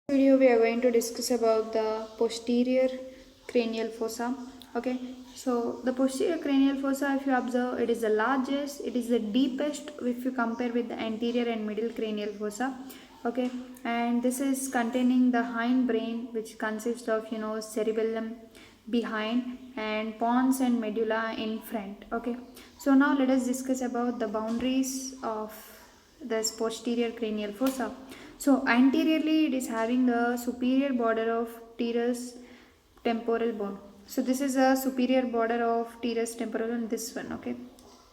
Video we are going to discuss about the posterior cranial fossa. Okay, so the posterior cranial fossa, if you observe, it is the largest, it is the deepest if you compare with the anterior and middle cranial fossa. Okay, and this is containing the hind brain, which consists of cerebellum behind and pons and medulla in front. Okay, so now let us discuss about the boundaries of this posterior cranial fossa. So anteriorly it is having the superior border of teres temporal bone. So this is a superior border of teres temporal and this one, okay.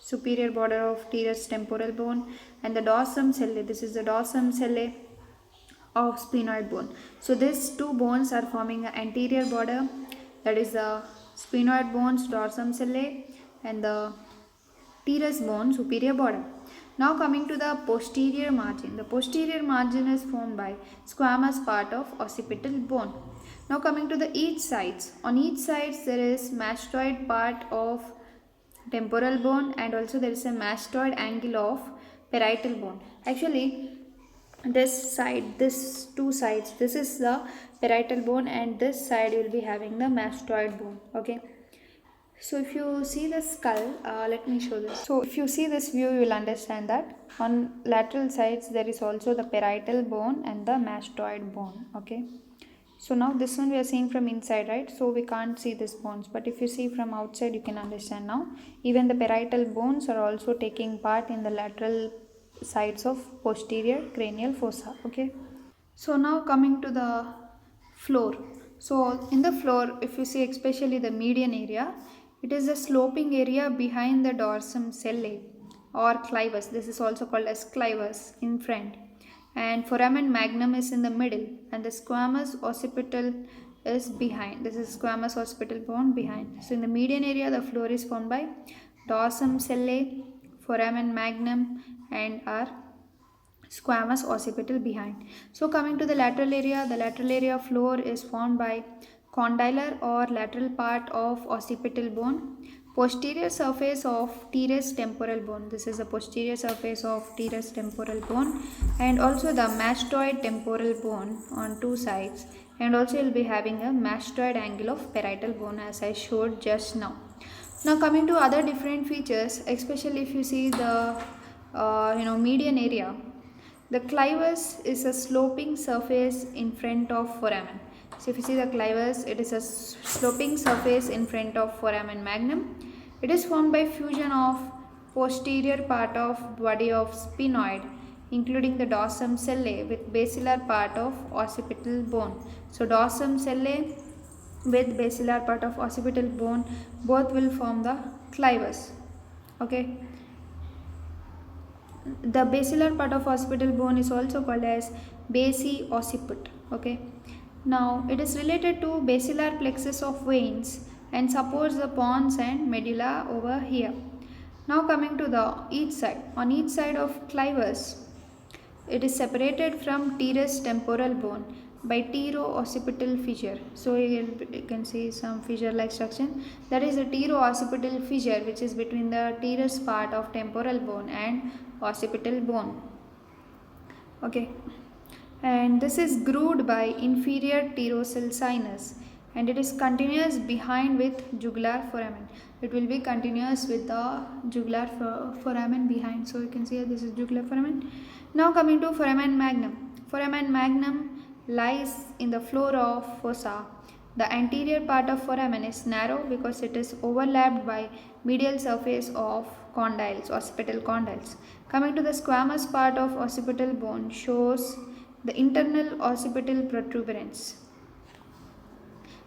Superior border of teres temporal bone and the dorsum sellae. This is the dorsum sellae of sphenoid bone. So these two bones are forming an anterior border, that is the sphenoid bones dorsum sellae and the teres bone superior border. Now coming to the posterior margin. The posterior margin is formed by squamous part of occipital bone. Now coming to the each sides. On each sides there is mastoid part of temporal bone and also there is a mastoid angle of parietal bone. Actually this side, this two sides, this is the parietal bone and this side will be having the mastoid bone. Okay. So if you see the skull, let me show this. So if you see this view, you will understand that on lateral sides there is also the parietal bone and the mastoid bone. Okay. So now this one we are seeing from inside, right? So we can't see these bones. But if you see from outside, you can understand now. Even the parietal bones are also taking part in the lateral sides of posterior cranial fossa. Okay. So now coming to the floor. So in the floor, if you see especially the median area, it is a sloping area behind the dorsum sellae or clivus. This is also called as clivus in front. And foramen magnum is in the middle and the squamous occipital is behind. This is squamous occipital bone behind. So in the median area, the floor is formed by dorsum sellae, foramen magnum and our squamous occipital behind. So coming to the lateral area floor is formed by condylar or lateral part of occipital bone, posterior surface of teres temporal bone. This is the posterior surface of teres temporal bone and also the mastoid temporal bone on two sides, and also you'll be having a mastoid angle of parietal bone as I showed just now. Now coming to other different features, especially if you see the median area, the clivus is a sloping surface in front of foramen. So if you see the clivus, it is a sloping surface in front of foramen magnum. It is formed by fusion of posterior part of body of sphenoid, including the dorsum sellae with basilar part of occipital bone. So dorsum sellae with basilar part of occipital bone both will form the clivus. Okay. The basilar part of occipital bone is also called as basi-occiput. Okay. Now it is related to basilar plexus of veins and supports the pons and medulla over here. Now coming to the each side. On each side of clivus, it is separated from teres temporal bone by tero-occipital fissure. So you can see some fissure-like structure. That is the tero-occipital fissure, which is between the teres part of temporal bone and occipital bone. Okay, and this is grooved by inferior pterosal sinus, and it is continuous behind with jugular foramen. It will be continuous with the jugular foramen behind. So you can see this is jugular foramen. Now coming to foramen magnum. Foramen magnum lies in the floor of fossa. The anterior part of foramen is narrow because it is overlapped by medial surface of condyles, occipital condyles. Coming to the squamous part of occipital bone shows the internal occipital protuberance.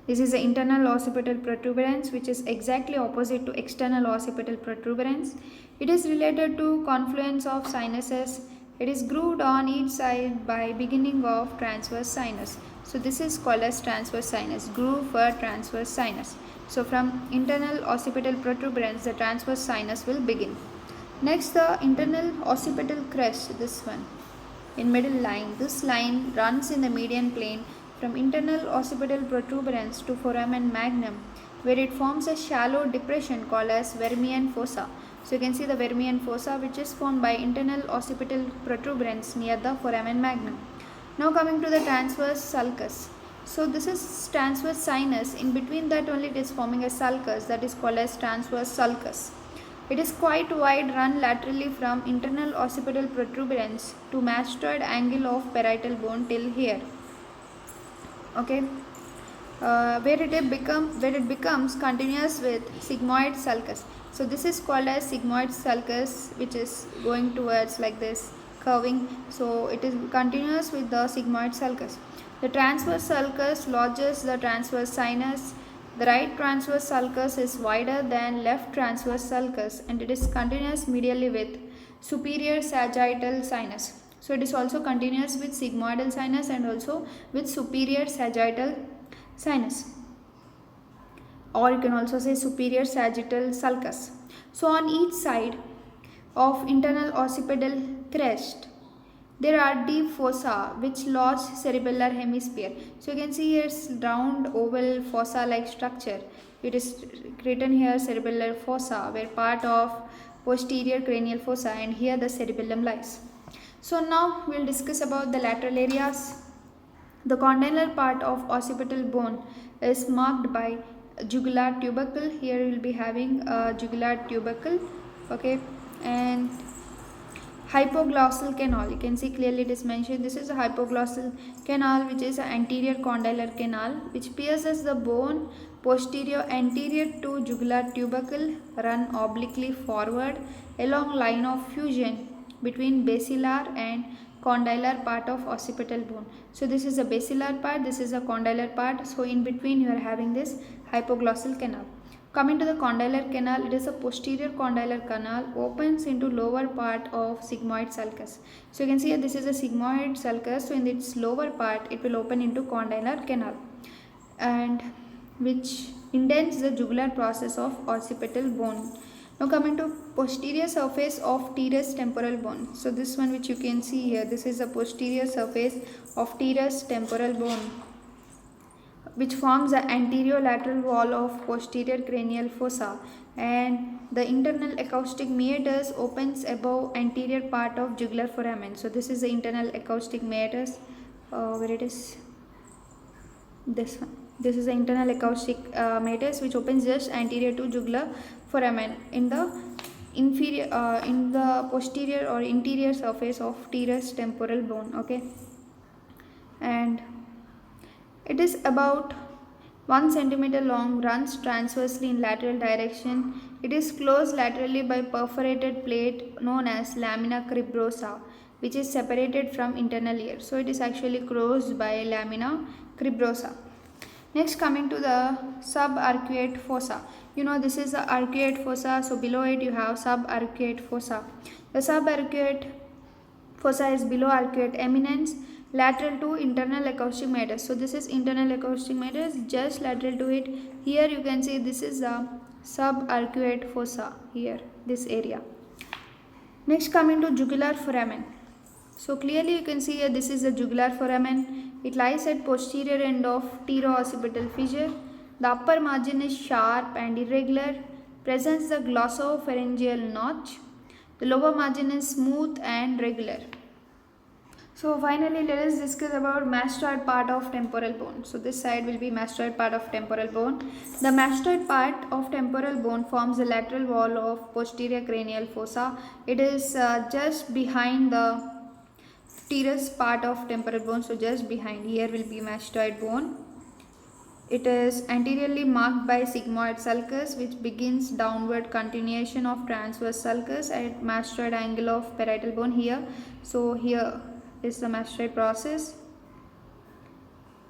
This is the internal occipital protuberance, which is exactly opposite to external occipital protuberance. It is related to confluence of sinuses. It is grooved on each side by beginning of transverse sinus. So this is called as transverse sinus, groove for transverse sinus. So from internal occipital protuberance, the transverse sinus will begin. Next, the internal occipital crest, this one in middle line. This line runs in the median plane from internal occipital protuberance to foramen magnum, where it forms a shallow depression called as Vermean fossa. So you can see the Vermean fossa, which is formed by internal occipital protuberance near the foramen magnum. Now coming to the transverse sulcus. So this is transverse sinus. In between that only it is forming a sulcus, that is called as transverse sulcus. It is quite wide, run laterally from internal occipital protuberance to mastoid angle of parietal bone till here. Okay, where it becomes continuous with sigmoid sulcus. So this is called as sigmoid sulcus, which is going towards like this curving. So it is continuous with the sigmoid sulcus. The transverse sulcus lodges the transverse sinus. The right transverse sulcus is wider than left transverse sulcus, and it is continuous medially with superior sagittal sinus. So it is also continuous with sigmoidal sinus and also with superior sagittal sinus, or you can also say superior sagittal sulcus. So on each side of internal occipital crest there are deep fossa which lodge cerebellar hemisphere. So you can see here it's round oval fossa like structure. It is written here cerebellar fossa, where part of posterior cranial fossa, and here the cerebellum lies. So now we will discuss about the lateral areas. The condylar part of occipital bone is marked by jugular tubercle. Here we will be having a jugular tubercle, okay, and hypoglossal canal. You can see clearly it is mentioned. This is a hypoglossal canal, which is an anterior condylar canal which pierces the bone posterior anterior to jugular tubercle, run obliquely forward along line of fusion between basilar and condylar part of occipital bone. So this is a basilar part, this is a condylar part. So in between you are having this hypoglossal canal. Coming to the condylar canal, it is a posterior condylar canal, opens into lower part of sigmoid sulcus. So you can see this is a sigmoid sulcus. So in its lower part it will open into condylar canal, and which indents the jugular process of occipital bone. Now coming to posterior surface of teres temporal bone. So this one which you can see here, this is the posterior surface of teres temporal bone, which forms the anterior lateral wall of posterior cranial fossa, and the internal acoustic meatus opens above anterior part of jugular foramen. So this is the internal acoustic meatus, where it is this one. This is the internal acoustic meatus which opens just anterior to jugular foramen in the inferior in the posterior or interior surface of teres temporal bone, okay, and it is about 1 centimeter long, runs transversely in lateral direction. It is closed laterally by perforated plate known as lamina cribrosa, which is separated from internal ear. So it is actually closed by lamina cribrosa. Next, coming to the subarcuate fossa. You know this is the arcuate fossa. So below it you have subarcuate fossa. The subarcuate fossa is below arcuate eminence, lateral to internal acoustic meatus. So this is internal acoustic meatus, just lateral to it. Here you can see this is the subarcuate fossa, here this area. Next, coming to jugular foramen. So clearly you can see here this is the jugular foramen. It lies at posterior end of pterygooccipital fissure. The upper margin is sharp and irregular, presents the glossopharyngeal notch. The lower margin is smooth and regular. So finally let us discuss about mastoid part of temporal bone. So this side will be mastoid part of temporal bone. The mastoid part of temporal bone forms the lateral wall of posterior cranial fossa. It is just behind the teres part of temporal bone. So just behind here will be mastoid bone. It is anteriorly marked by sigmoid sulcus, which begins downward continuation of transverse sulcus at mastoid angle of parietal bone here. So here is the mastoid process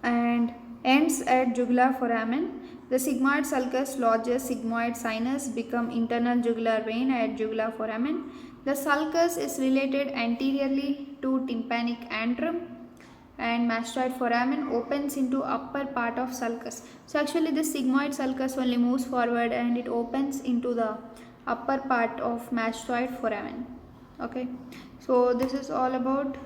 and ends at jugular foramen. The sigmoid sulcus lodges sigmoid sinus, become internal jugular vein at jugular foramen. The sulcus is related anteriorly to tympanic antrum, and mastoid foramen opens into upper part of sulcus. So actually this sigmoid sulcus only moves forward and it opens into the upper part of mastoid foramen. Okay, so this is all about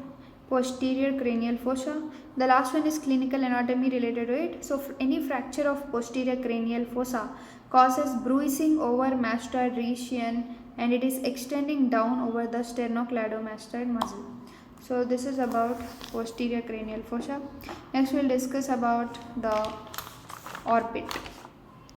posterior cranial fossa. The last one is clinical anatomy related to it. So any fracture of posterior cranial fossa causes bruising over mastoid region, and it is extending down over the sternocleidomastoid muscle. So this is about posterior cranial fossa. Next we'll discuss about the orbit.